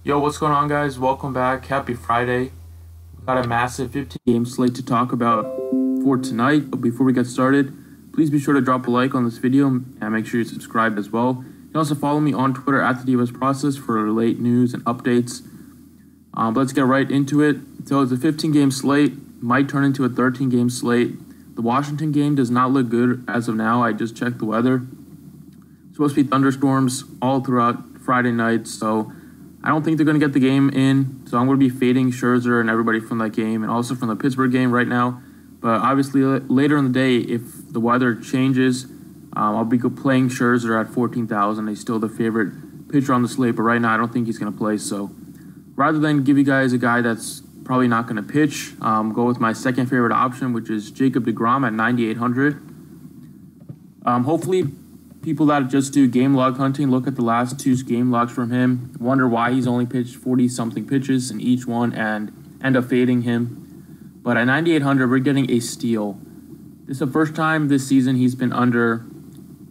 Yo, what's going on, guys? Welcome back. Happy Friday. We got a massive 15-game slate to talk about for tonight. But before we get started, please be sure to drop a like on this video and make sure you subscribe as well. You can also follow me on Twitter at the DFS Process for late news and updates. But let's get right into it. So it's a 15-game slate. Might turn into a 13-game slate. The Washington game does not look good as of now. I just checked the weather. It's supposed to be thunderstorms all throughout Friday night, so I don't think they're going to get the game in, so I'm going to be fading Scherzer and everybody from that game and also from the Pittsburgh game right now. But obviously, later in the day, if the weather changes, I'll be playing Scherzer at 14,000. He's still the favorite pitcher on the slate, but right now I don't think he's going to play. So rather than give you guys a guy that's probably not going to pitch, go with my second favorite option, which is Jacob deGrom at 9,800. Hopefully, people that just do game log hunting look at the last two game logs from him, wonder why he's only pitched 40-something pitches in each one, and end up fading him. But at 9,800, we're getting a steal. This is the first time this season he's been under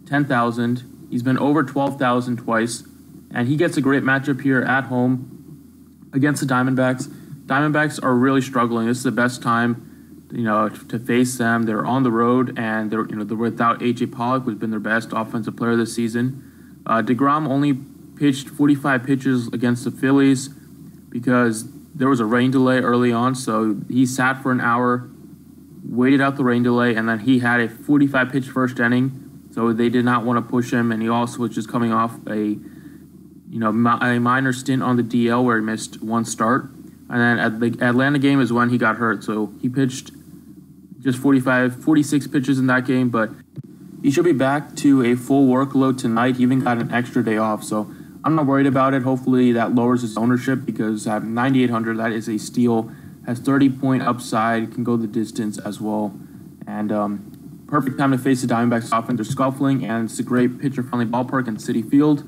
10,000. He's been over 12,000 twice, and he gets a great matchup here at home against the Diamondbacks. Diamondbacks are really struggling. This is the best time to face them. They're on the road, and they're without A.J. Pollock, who's been their best offensive player this season. DeGrom only pitched 45 pitches against the Phillies because there was a rain delay early on, so he sat for an hour, waited out the rain delay, and then he had a 45-pitch first inning, so they did not want to push him, and he also was just coming off a minor stint on the DL where he missed one start. And then at the Atlanta game is when he got hurt, so he pitched just 46 pitches in that game, but he should be back to a full workload tonight. He even got an extra day off, so I'm not worried about it. Hopefully that lowers his ownership because at 9,800, that is a steal. Has 30-point upside, can go the distance as well. And perfect time to face the Diamondbacks offense. They're scuffling, and it's a great pitcher-friendly ballpark in Citi Field.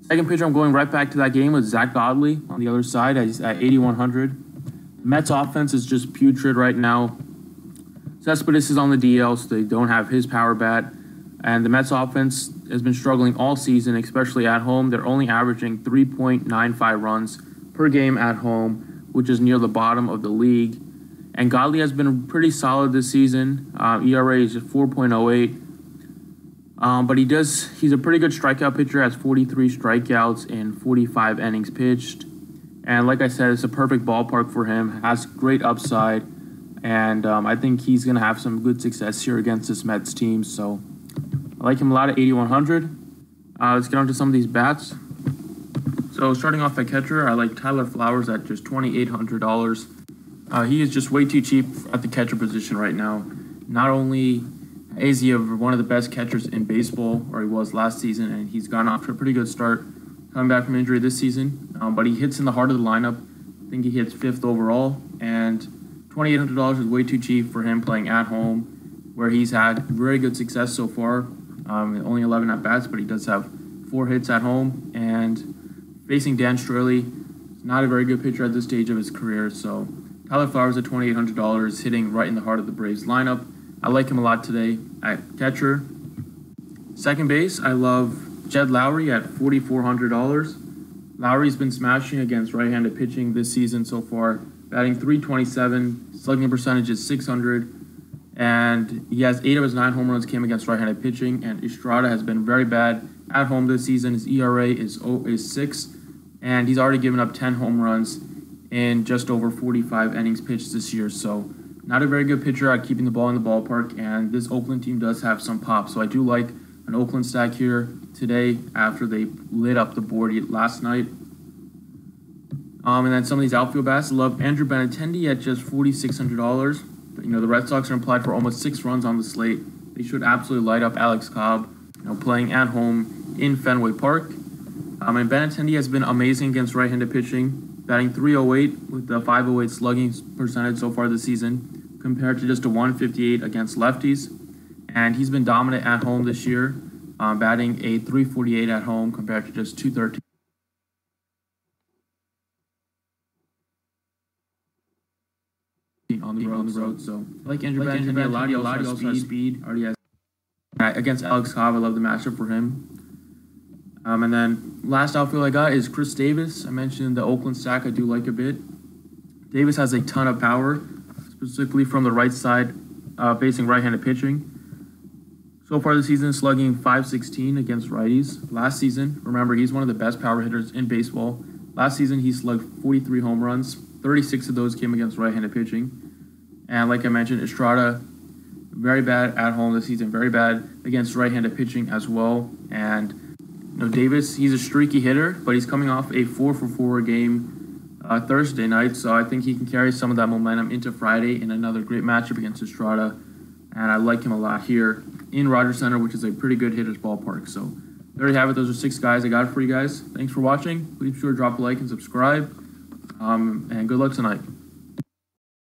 Second pitcher, I'm going right back to that game with Zach Godley on the other side at 8,100. Mets offense is just putrid right now. Cespedes is on the DL, so they don't have his power bat. And the Mets offense has been struggling all season, especially at home. They're only averaging 3.95 runs per game at home, which is near the bottom of the league. And Godley has been pretty solid this season. ERA is just 4.08. But he's a pretty good strikeout pitcher, has 43 strikeouts in 45 innings pitched. And like I said, it's a perfect ballpark for him, has great upside. And I think he's going to have some good success here against this Mets team. So I like him a lot at 8,100. Let's get on to some of these bats. So starting off at catcher, I like Tyler Flowers at just $2,800. He is just way too cheap at the catcher position right now. Not only is he one of the best catchers in baseball, or he was last season, and he's gone off to a pretty good start coming back from injury this season. But he hits in the heart of the lineup. I think he hits 5th overall, and $2,800 is way too cheap for him playing at home, where he's had very good success so far. Only 11 at-bats, but he does have 4 hits at home. And facing Dan Straley, not a very good pitcher at this stage of his career. So Tyler Flowers at $2,800, hitting right in the heart of the Braves lineup. I like him a lot today at catcher. Second base, I love Jed Lowry at $4,400. Lowry's been smashing against right-handed pitching this season so far, batting .327, slugging percentage is .600, and he has 8 of his 9 home runs came against right-handed pitching, and Estrada has been very bad at home this season. His ERA is 6, and he's already given up 10 home runs in just over 45 innings pitched this year, so not a very good pitcher at keeping the ball in the ballpark, and this Oakland team does have some pop. So I do like an Oakland stack here today after they lit up the board last night. And then some of these outfield bats, I love Andrew Benintendi at just $4,600. The Red Sox are implied for almost 6 runs on the slate. They should absolutely light up Alex Cobb, playing at home in Fenway Park. And Benintendi has been amazing against right-handed pitching, batting .308 with the .508 slugging percentage so far this season, compared to just a .158 against lefties. And he's been dominant at home this year, batting a .348 at home compared to just .213 on the road. So I like Andrew Benintendi a lot. He also has speed. Already has against Alex Cobb. I love the matchup for him. And then last outfield I got is Chris Davis. I mentioned the Oakland stack I do like a bit. Davis has a ton of power, specifically from the right side, facing right-handed pitching. So far this season, slugging .516 against righties. Last season, remember, he's one of the best power hitters in baseball. Last season, he slugged 43 home runs. 36 of those came against right-handed pitching. And like I mentioned, Estrada, very bad at home this season, very bad against right-handed pitching as well. And Davis, he's a streaky hitter, but he's coming off a 4-for-4 game Thursday night, so I think he can carry some of that momentum into Friday in another great matchup against Estrada. And I like him a lot here in Rogers Center, which is a pretty good hitter's ballpark. So there you have it. Those are 6 guys I got for you guys. Thanks for watching. Please be sure to drop a like and subscribe. And good luck tonight.